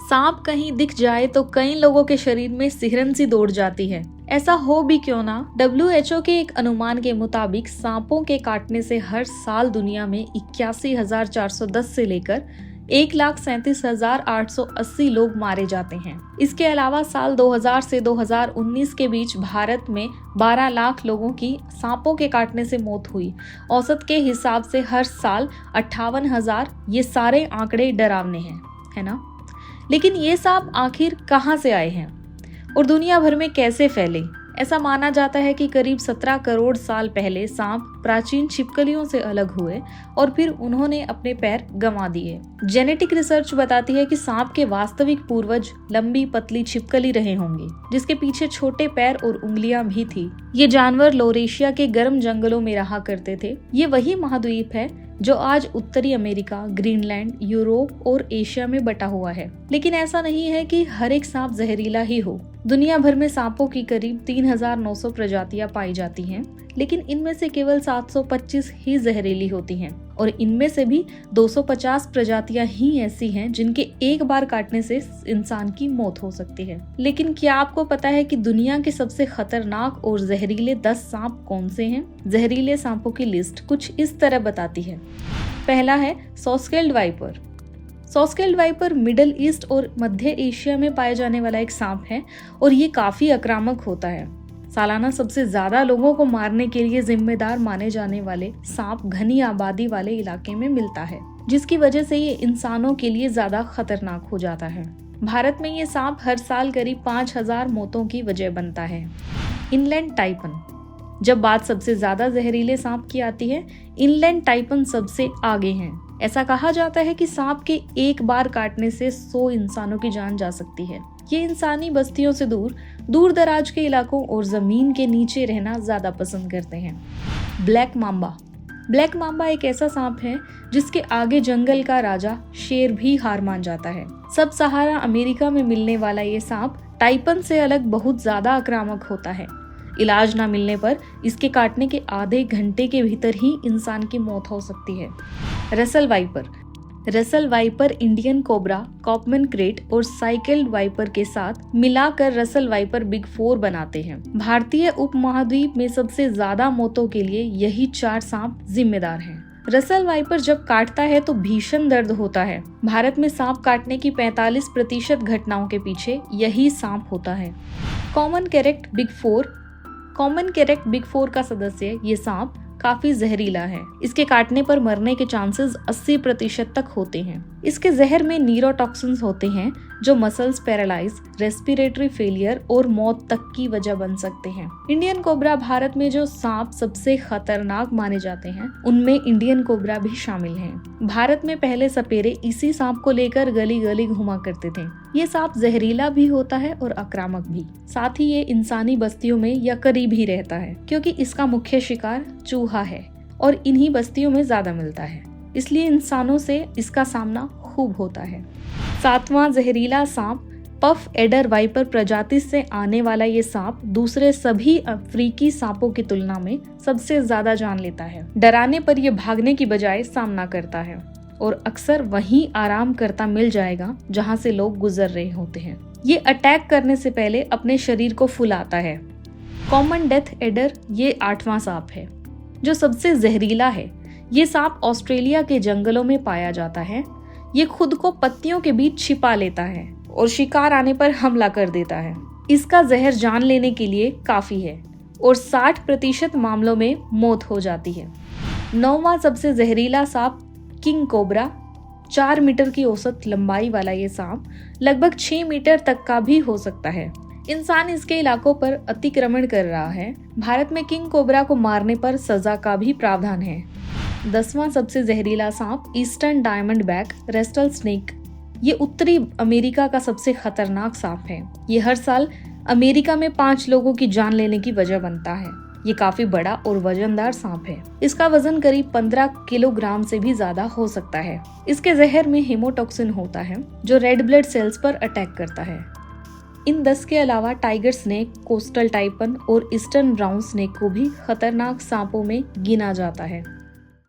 सांप कहीं दिख जाए तो कई लोगों के शरीर में सिहरन सी दौड़ जाती है। ऐसा हो भी क्यों ना, WHO के एक अनुमान के मुताबिक सांपों के काटने से हर साल दुनिया में 81,410 से लेकर 1,37,880 लोग मारे जाते हैं। इसके अलावा साल 2000 से 2019 के बीच भारत में 12 लाख लोगों की सांपों के काटने से मौत हुई। औसत के हिसाब से हर साल 58,000। ये सारे आंकड़े डरावने हैं, है ना? लेकिन ये सांप आखिर कहाँ से आए हैं और दुनिया भर में कैसे फैले? ऐसा माना जाता है कि करीब 17 करोड़ साल पहले सांप प्राचीन छिपकलियों से अलग हुए और फिर उन्होंने अपने पैर गंवा दिए। जेनेटिक रिसर्च बताती है कि सांप के वास्तविक पूर्वज लंबी पतली छिपकली रहे होंगे, जिसके पीछे छोटे पैर और उंगलियां भी थी। ये जानवर लॉरेशिया के गर्म जंगलों में रहा करते थे। ये वही महाद्वीप है जो आज उत्तरी अमेरिका, ग्रीनलैंड, यूरोप और एशिया में बटा हुआ है। लेकिन ऐसा नहीं है कि हर एक सांप जहरीला ही हो। दुनिया भर में सांपों की करीब 3,900 प्रजातियां पाई जाती हैं, लेकिन इनमें से केवल 725 ही जहरीली होती हैं और इनमें से भी 250 प्रजातियां ही ऐसी हैं जिनके एक बार काटने से इंसान की मौत हो सकती है। लेकिन क्या आपको पता है कि दुनिया के सबसे खतरनाक और जहरीले 10 सांप कौन से हैं? जहरीले सांपों की लिस्ट कुछ इस तरह बताती है। पहला है सॉस्केल्ड वाइपर। सॉस्केल्ड वाइपर मिडल ईस्ट और मध्य एशिया में पाए जाने वाला एक सांप है और ये काफी आक्रामक होता है। सालाना सबसे ज्यादा लोगों को मारने के लिए जिम्मेदार माने जाने वाले सांप घनी आबादी वाले इलाके में मिलता है, जिसकी वजह से ये इंसानों के लिए ज्यादा खतरनाक हो जाता है। भारत में ये सांप हर साल करीब 5,000 मौतों की वजह बनता है। Inland taipan. जब बात सबसे ज्यादा जहरीले सांप की आती है, इनलैंड टाइपन सबसे आगे हैं। ऐसा कहा जाता है कि सांप के एक बार काटने से 100 इंसानों की जान जा सकती है। ये इंसानी बस्तियों से दूर दराज के इलाकों और जमीन के नीचे रहना ज्यादा पसंद करते हैं। Black Mamba. ब्लैक मांबा एक ऐसा सांप है जिसके आगे जंगल का राजा शेर भी हार मान जाता है। सब सहारा अमेरिका में मिलने वाला ये सांप टाइपन से अलग बहुत ज्यादा आक्रामक होता है। इलाज ना मिलने पर इसके काटने के आधे घंटे के भीतर ही इंसान की मौत हो सकती है। Russell viper. Russell viper Indian cobra, कॉपमैन crate और साइकेल्ड वाइपर के साथ मिलाकर रसल वाइपर बिग 4 बनाते हैं। भारतीय उपमहाद्वीप में सबसे ज्यादा मौतों के लिए यही 4 सांप जिम्मेदार हैं। रसल वाइपर जब काटता है तो भीषण दर्द होता है। भारत में सांप काटने की 45% घटनाओं के पीछे यही सांप होता है। कॉमन कैरेट बिग 4 का सदस्य ये सांप काफी जहरीला है। इसके काटने पर मरने के चांसेस 80% तक होते हैं। इसके जहर में न्यूरोटॉक्सिन्स होते हैं जो मसल्स पैरालाइज, रेस्पिरेटरी फेलियर और मौत तक की वजह बन सकते हैं। इंडियन कोबरा भारत में जो सांप सबसे खतरनाक माने जाते हैं, उनमें इंडियन कोबरा भी शामिल हैं। भारत में पहले सपेरे इसी सांप को लेकर गली गली घुमा करते थे। ये सांप जहरीला भी होता है और आक्रामक भी। साथ ही ये इंसानी बस्तियों में या करीब ही रहता है, क्योंकि इसका मुख्य शिकार चूहा है और इन्हीं बस्तियों में ज्यादा मिलता है। इसलिए इंसानों से इसका सामना खूब होता है। 7वां जहरीला सांप पफ एडर वाइपर प्रजाति से आने वाला ये सांप दूसरे सभी अफ्रीकी सांपों की तुलना में सबसे ज्यादा जान लेता है। डराने पर यह भागने की बजाय सामना करता है और अक्सर वहीं आराम करता मिल जाएगा जहां से लोग गुजर रहे होते हैं। ये अटैक करने से पहले अपने शरीर को फुलाता है। कॉमन डेथ एडर ये 8वां सांप है जो सबसे जहरीला है। ये सांप ऑस्ट्रेलिया के जंगलों में पाया जाता है। ये खुद को पत्तियों के बीच छिपा लेता है और शिकार आने पर हमला कर देता है। इसका जहर जान लेने के लिए काफी है और 60% मामलों में मौत हो जाती है। 9वां सबसे जहरीला सांप किंग कोबरा। 4 मीटर की औसत लंबाई वाला ये सांप लगभग 6 मीटर तक का भी हो सकता है। इंसान इसके इलाकों पर अतिक्रमण कर रहा है। भारत में किंग कोबरा को मारने पर सजा का भी प्रावधान है। 10वां सबसे जहरीला सांप eastern diamond back wrestle snake. ये उत्तरी अमेरिका का सबसे खतरनाक सांप है। ये हर साल अमेरिका में 5 लोगों की जान लेने की वजह बनता है। ये काफी बड़ा और वजनदार सांप है। इसका वजन करीब 15 किलोग्राम से भी ज्यादा हो सकता है। इसके जहर में हेमोटॉक्सिन होता है जो रेड ब्लड सेल्स पर अटैक करता है। इन 10 के अलावा टाइगर स्नेक, कोस्टल टाइपन और ईस्टर्न ब्राउन स्नेक को भी खतरनाक सांपों में गिना जाता है।